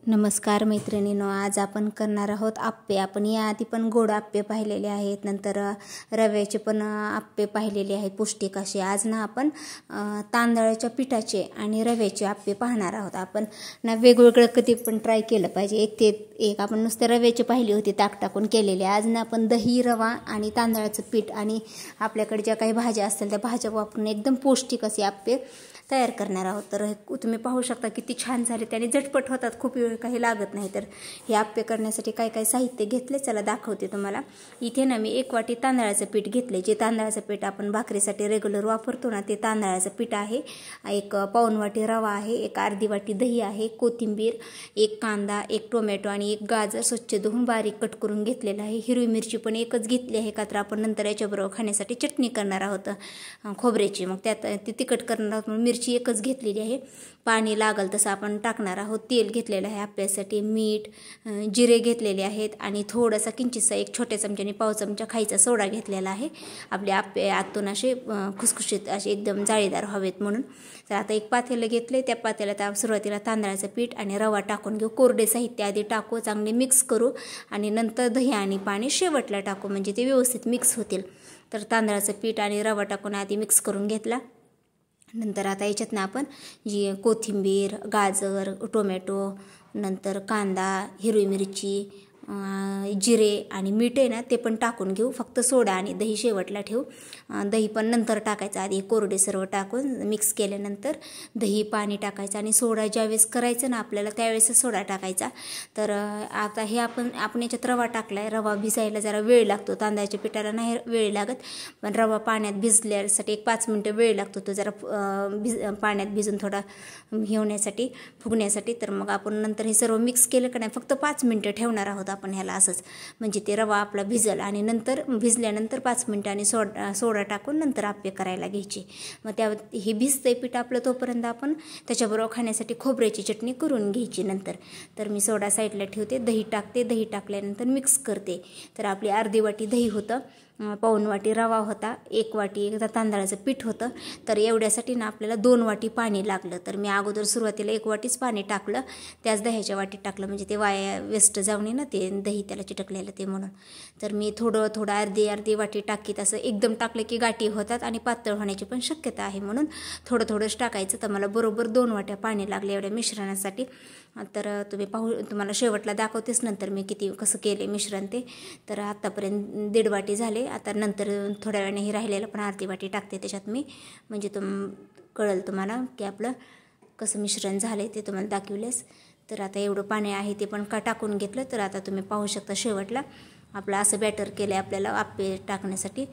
नमस्कार मैत्रिणींनो, आज आपण करणार आहोत आप्पे. आपण याआधी पण गोड आप्पे पाहिलेले आहेत, नंतर रव्याचे पण आप्पे पाहिलेले आहेत पौष्टिक असे. आज ना आपण तांदळाच्या पिठाचे आणि रव्याचे आप्पे पाहणार आहोत. आपण ना वेगवेगळं कधी पण ट्राय केलं पाहिजे. एक आपण नुसते रव्याचे पाहिली होती ताक टाकून केलेले. आज ना आपण दही, रवा आणि तांदळाचं पीठ आणि आपल्याकडे ज्या काही भाज्या असतील त्या भाज्या वापरून एकदम पौष्टिक असे आप्पे तयार करणार आहोत. तर तुम्ही पाहू शकता किती छान झाले, त्याने झटपट होतात, खूप वेळ काही लागत नाही. तर हे आप्पे करण्यासाठी काय काय साहित्य घेतले चला दाखवते तुम्हाला. इथे ना मी 1 वाटी तांदळाचं पीठ घेतले. जे तांदळाचं पीठ आपण भाकरीसाठी रेग्युलर वापरतो ना ते तांदळाचं पीठ आहे. 1 पाऊण वाटी रवा आहे, 1 अर्धी वाटी दही आहे, कोथिंबीर, 1 कांदा, 1 टोमॅटो आणि 1 गाजर स्वच्छ धुवून बारीक कट करून घेतलेला आहे. हिरवी मिरची पण एकच घेतली आहे, का तर आपण नंतर याच्याबरोबर खाण्यासाठी चटणी करणार आहोत खोबऱ्याची. मग त्यात ती तिखट करणार आहोत म्हणून मिरची एकच घेतलेली आहे. पाणी लागल तसं आपण टाकणार आहोत. तेल घेतलेलं आहे आप्यासाठी, मीठ, जिरे घेतलेले आहेत आणि थोडासा किंचितसा 1 छोट्या चमच्याने पाव चमचा खायचा सोडा घेतलेला आहे. आपले आप्पे आतून असे खुसखुशीत असे एकदम जाळीदार हवेत म्हणून. तर आता 1 पातेलं घेतले. त्या पातेल्यात सुरुवातीला तांदळाचं पीठ आणि रवा टाकून घेऊ. कोरडे साहित्य आधी टाकू, चांगले मिक्स करू आणि नंतर दही आणि पाणी शेवटला टाकू, म्हणजे ते व्यवस्थित मिक्स होतील. तर तांदळाचं पीठ आणि रवा टाकून आधी मिक्स करून घेतला. नंतर आता याच्यात ना आपण जी कोथिंबीर, गाजर, टोमॅटो, नंतर कांदा, हिरवी मिरची, जिरे आणि मीठ आहे ना ते पण टाकून घेऊ. फक्त सोडा आणि दही शेवटला ठेवू. दही पण नंतर टाकायचं, आधी कोरडे सर्व टाकून मिक्स केल्यानंतर दही, पाणी टाकायचं आणि सोडा ज्यावेळेस करायचं ना आपल्याला त्यावेळेस सोडा टाकायचा. तर आता हे आपण याच्यात रवा टाकला आहे. रवा भिजायला जरा वेळ लागतो, तांदळाच्या पिठाला नाही वेळ लागत, पण रवा पाण्यात भिजल्यासाठी 1 5 मिनटं वेळ लागतो. तो जरा पाण्यात भिजून थोडा हे होण्यासाठी, फुगण्यासाठी. तर मग आपण नंतर हे सर्व मिक्स केलं का नाही फक्त 5 मिनटं ठेवणार आहोत आपण ह्याला असंच, म्हणजे ते रवा आपला भिजल आणि नंतर भिजल्यानंतर 5 मिनटांनी सोडा टाकून नंतर आप्पे करायला घ्यायचे. मग हे भिजतंय पीठ आपलं तोपर्यंत आपण त्याच्याबरोबर खाण्यासाठी खोबऱ्याची चटणी करून घ्यायची नंतर. तर मी सोडा साईडला ठेवते, दही टाकते, दही टाकल्यानंतर मिक्स करते. तर आपली अर्धी वाटी दही होतं, पाऊण वाटी रवा होता, 1 वाटी तांदळाचं पीठ होतं. तर एवढ्यासाठी ना आपल्याला 2 वाटी पाणी लागलं. तर मी अगोदर सुरुवातीला 1 वाटीच पाणी टाकलं, त्याच दह्याच्या वाटीत टाकलं, म्हणजे ते वाया वेस्ट जाऊ नये ना ते दही त्याला चिटकलेलं ते म्हणून. तर मी थोडं अर्धी वाटी टाकीत. असं एकदम टाकलं की गाठी होतात आणि पातळ होण्याची पण शक्यता आहे, म्हणून थोडंच टाकायचं. तर मला बरोबर 2 वाट्या पाणी लागले एवढ्या मिश्रणासाठी. तर तुम्हाला शेवटला दाखवतेच नंतर मी कसं केले मिश्रण ते. तर आत्तापर्यंत 1.5 वाटी झाले. आता नंतर थोड्या वेळाने हे राहिलेलं पण अर्धी वाटी टाकते त्याच्यात मी, म्हणजे कळेल तुम्हाला की आपलं कसं मिश्रण झालं ते तुम्हाला दाखवलेस. तर आता एवढं पाणी आहे ते पण टाकून घेतलं. तर आता तुम्ही पाहू शकता शेवटला आपलं असं बॅटर केलं आहे आपल्याला आप्पे टाकण्यासाठी,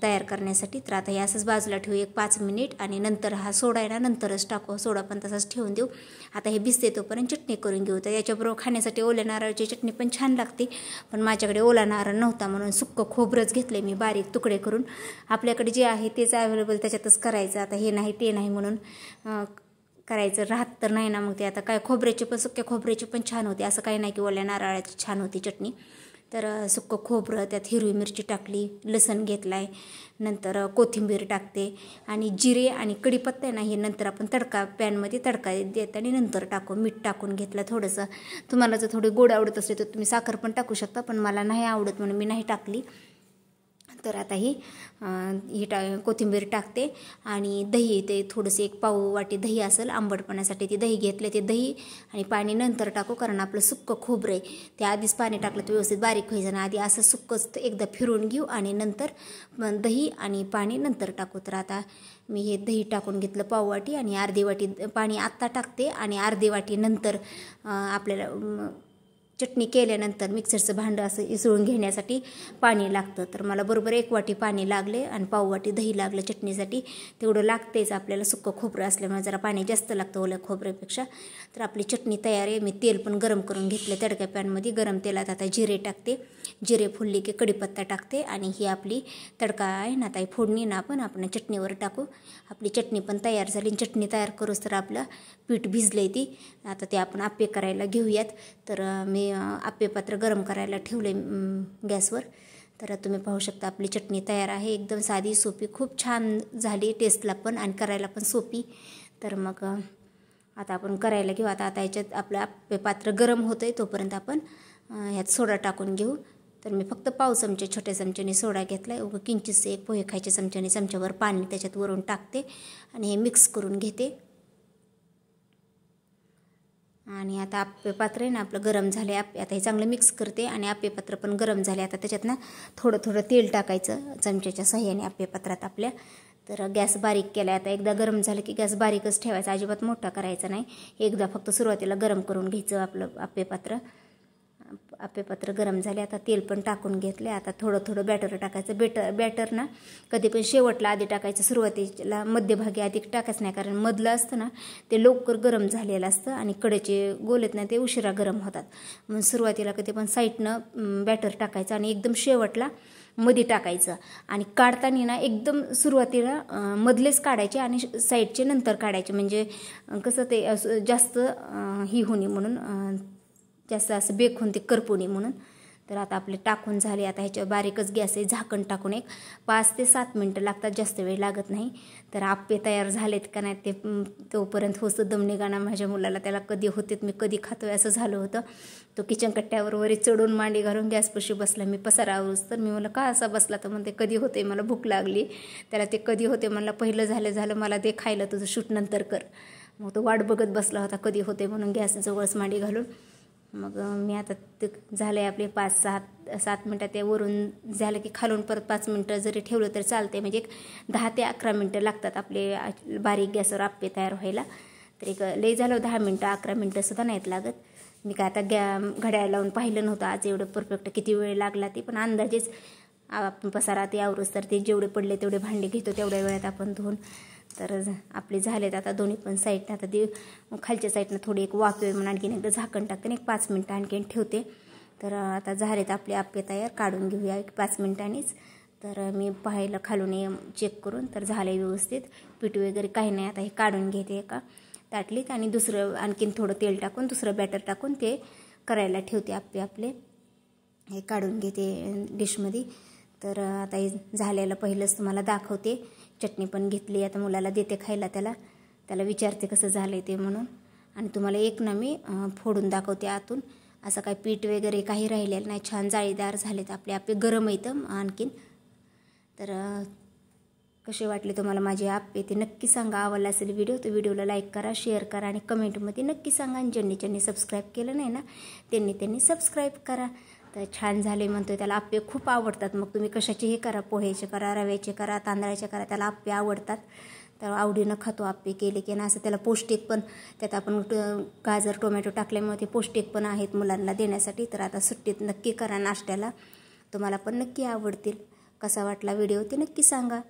तयार करण्यासाठी. तर आता हे असंच बाजूला ठेवू 1 5 मिनिट आणि नंतर हा सोडा आहे ना नंतरच टाकू. सोडा पण तसाच ठेवून देऊ. आता हे भिजते तोपर्यंत चटणी करून घेऊ. तर याच्याबरोबर खाण्यासाठी ओल्या नारळाची चटणी पण छान लागते, पण माझ्याकडे ओला नारळ नव्हता म्हणून सुक्कं खोबरंच घेतले मी बारीक तुकडे करून. आपल्याकडे जे आहे तेच अवेलेबल त्याच्यातच करायचं. आता हे नाही ते नाही म्हणून करायचं राहत तर नाही ना, मग ते आता काय सुक्या खोबऱ्याची पण छान होते. असं काही नाही की ओल्या नारळाची छान होती चटणी. तर सुक्कं खोबरं, त्यात हिरवी मिरची टाकली, लसूण घेतला आहे, नंतर कोथिंबीर टाकते आणि जिरे आणि कढीपत्ता आहे ना हे नंतर आपण पॅनमध्ये तडका देत आणि नंतर टाकू. मीठ टाकून घेतलं थोडंसं. तुम्हाला जर थोडी गोड आवडत असेल तर तुम्ही साखर पण टाकू शकता, पण मला नाही आवडत म्हणून मी नाही टाकली. तर आता ही कोथिंबीर टाकते आणि दही, ते थोडंसं 1 पाव वाटी दही असेल आंबटपणासाठी ते दही घेतले. ते दही आणि पाणी नंतर टाकू, कारण आपलं सुक्कं खोबरं आहे ते आधीच पाणी टाकलं तर व्यवस्थित बारीक व्हायचं ना. आधी असं सुक्कंच एकदा फिरून घेऊ आणि नंतर दही आणि पाणी नंतर टाकू. तर आता मी हे दही टाकून घेतलं पाव वाटी आणि अर्धी वाटी पाणी आत्ता टाकते आणि अर्धी वाटी नंतर आपल्याला चटणी केल्यानंतर मिक्सरचं भांडं असं इसळून घेण्यासाठी पाणी लागतं. तर मला बरोबर 1 वाटी पाणी लागले आणि पाव वाटी दही लागलं चटणीसाठी. तेवढं लागतेच आपल्याला, सुक्कं खोबरं असल्यामुळे जरा पाणी जास्त लागतं ओल्या खोबऱ्यापेक्षा. तर आपली चटणी तयार आहे. मी तेल पण गरम करून घेतलं तडक्या पॅनमध्ये. गरम तेलात आता जिरे टाकते. जिरे फुलले की कढीपत्ता टाकते आणि ही आपली तडका आहे ना आता फोडणी ना आपण चटणीवर टाकू. आपली चटणी पण तयार झाली. चटणी तयार करूच तर आपलं पीठ भिजले ती. आता ते आपण आप्पे करायला घेऊयात. तर मी आप्पे पात्र गरम करायला ठेवले गॅसवर. तर तुम्ही पाहू शकता आपली चटणी तयार आहे. एकदम साधी सोपी, खूप छान झाली टेस्टला पण आणि करायला पण सोपी. तर मग आता आपण करायला घेऊ. आता याच्यात आपलं आप्पे पात्र गरम होतं आहे, तोपर्यंत आपण ह्यात सोडा टाकून घेऊ. तर मी फक्त पाव चमचे छोट्या चमच्याने सोडा घेतला आहे. उगं किंचितसे एक पोहे खायच्या चमच्याने चमच्यावर पाणी त्याच्यात वरून टाकते आणि हे मिक्स करून घेते. आणि आता आप्पे पात्र आहे ना आपलं गरम झाले. आता हे चांगलं मिक्स करते आणि आप्पे पात्र पण गरम झाले. आता त्याच्यात ना थोडं थोडं तेल टाकायचं चमच्याच्या साह्याने आप्पे पात्रात आपल्या. तर गॅस बारीक केला आहे. आता एकदा गरम झालं की गॅस बारीकच ठेवायचा, अजिबात मोठा करायचा नाही. एकदा फक्त सुरुवातीला गरम करून घ्यायचं आपलं आप्पे पात्र गरम झाले. आता तेल पण टाकून घेतले. आता थोडं थोडं बॅटर टाकायचं. बॅटर ना कधी पण शेवटला आधी टाकायचं, सुरुवातीला मध्यभागी आधी टाकायचं नाही, कारण मधलं असतं ना ते लवकर गरम झालेलं असतं आणि कडेचे गोलेत ना ते उशिरा गरम होतात. म्हणून सुरुवातीला कधी पण साईडनं बॅटर टाकायचं आणि एकदम शेवटला मध्ये टाकायचं. आणि काढताना ना एकदम सुरुवातीला मधलेच काढायचे आणि साईडचे नंतर काढायचे, म्हणजे कसं ते जास्त ही होणे म्हणून, जास्त असं बेक होऊन ते करपू नये म्हणून. तर आता आपले टाकून झाले. आता ह्याच्यावर बारीकच गॅस आहे. झाकण टाकून एक 5 ते 7 मिनटं लागतात, जास्त वेळ लागत नाही. तर आप्पे तयार झालेत का नाही ते तोपर्यंत होतं दम निघाना माझ्या मुलाला. त्याला कधी होतेत मी कधी खातोय असं झालं होतं. तो किचन कट्ट्यावर वरी चढून मांडी घालून गॅसपाशी बसला. मी पसारा आवरूस तर मी म्हणलं का असा बसला, तर म्हणते कधी होते, मला भूक लागली. त्याला ते कधी होते म्हणलं पहिलं झालं मला ते खायला तुझं शूट नंतर कर. मग तो वाट बघत बसला होता कधी होते म्हणून गॅसजवळच मांडी घालून. मग मी आता ते झाले आपले 5-7 मिनटं. ते वरून झालं की खालून परत 5 मिनटं जरी ठेवलं तर चालते, म्हणजे एक 10 ते 11 मिनटं लागतात आपले बारीक गॅसवर आप्पे तयार व्हायला. तर एक लई झालं 10 मिनटं 11 मिनटंसुद्धा नाहीत लागत. मी काय आता घड्याळ लावून पाहिलं नव्हतं आज एवढं परफेक्ट किती वेळ लागला ते, पण अंदाजेच आपण पसारा ते आवरूस तर ते जेवढे पडले तेवढे भांडे घेतो तेवढ्या वेळात आपण धुवून. तर आपले झालेत आता दोन्ही पण साईडनं. आता ते खालच्या साईडनं थोडी एक वाफे म्हणून आणखीन एकदा झाकण टाकते आणि एक 5 मिनटं आणखीन ठेवते. तर आता झालेत आपले आप्पे तयार. काढून घेऊया एक 5 मिनटांनीच. तर मी पाहिलं खालून चेक करून, तर झाले व्यवस्थित. पीठ वगैरे काही नाही. आता हे काढून घेते एका ताटलीत आणि दुसरं आणखीन थोडं तेल टाकून दुसरं बॅटर टाकून ते करायला ठेवते आप्पे आपले. हे काढून घेते डिशमध्ये. तर आता हे झालेलं पहिलंच तुम्हाला दाखवते. चटणी पण घेतली, आता मुलाला देते खायला. त्याला विचारते कसं झालं ते म्हणून. आणि तुम्हाला एक ना मी फोडून दाखवते आतून. असं काय पीठ वगैरे काही राहिलेलं नाही, छान जाळीदार झालेत आपले आप्पे. गरम येतं आणखीन. तर कसे वाटले तुम्हाला माझे आप्पे ते नक्की सांगा. आवडला असेल व्हिडिओ तर व्हिडिओला लाईक करा, शेअर करा आणि कमेंटमध्ये नक्की सांगा. आणि ज्यांनी सबस्क्राईब केलं नाही ना त्यांनी सबस्क्राईब करा. तर छान झाले म्हणतोय. त्याला आप्पे खूप आवडतात. मग तुम्ही कशाचेही करा, पोह्याचे करा, रव्याचे करा, तांदळाचे करा, त्याला आप्पे आवडतात. तर आवडीनं खातो आप्पे केले की ना. असं त्याला पौष्टिक पण, त्यात आपण गाजर टोमॅटो टाकल्यामुळे ते पौष्टिक पण आहेत मुलांना देण्यासाठी. तर आता सुट्टीत नक्की करा नाश्त्याला, तुम्हाला पण नक्की आवडतील. कसा वाटला व्हिडिओ ते नक्की सांगा.